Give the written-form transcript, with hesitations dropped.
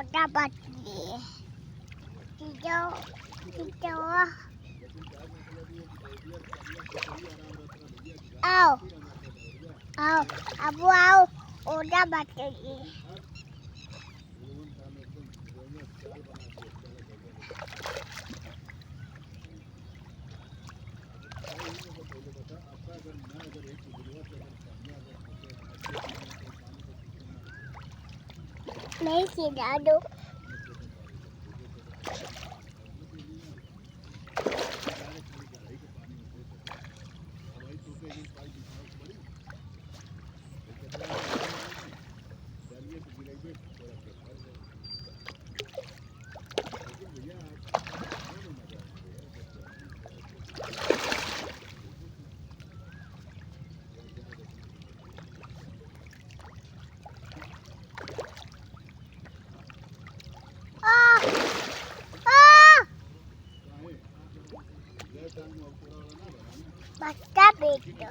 otra partida. Tito, ao, abu ao, otra partida. नहीं खिला दो बच्चा बेच दो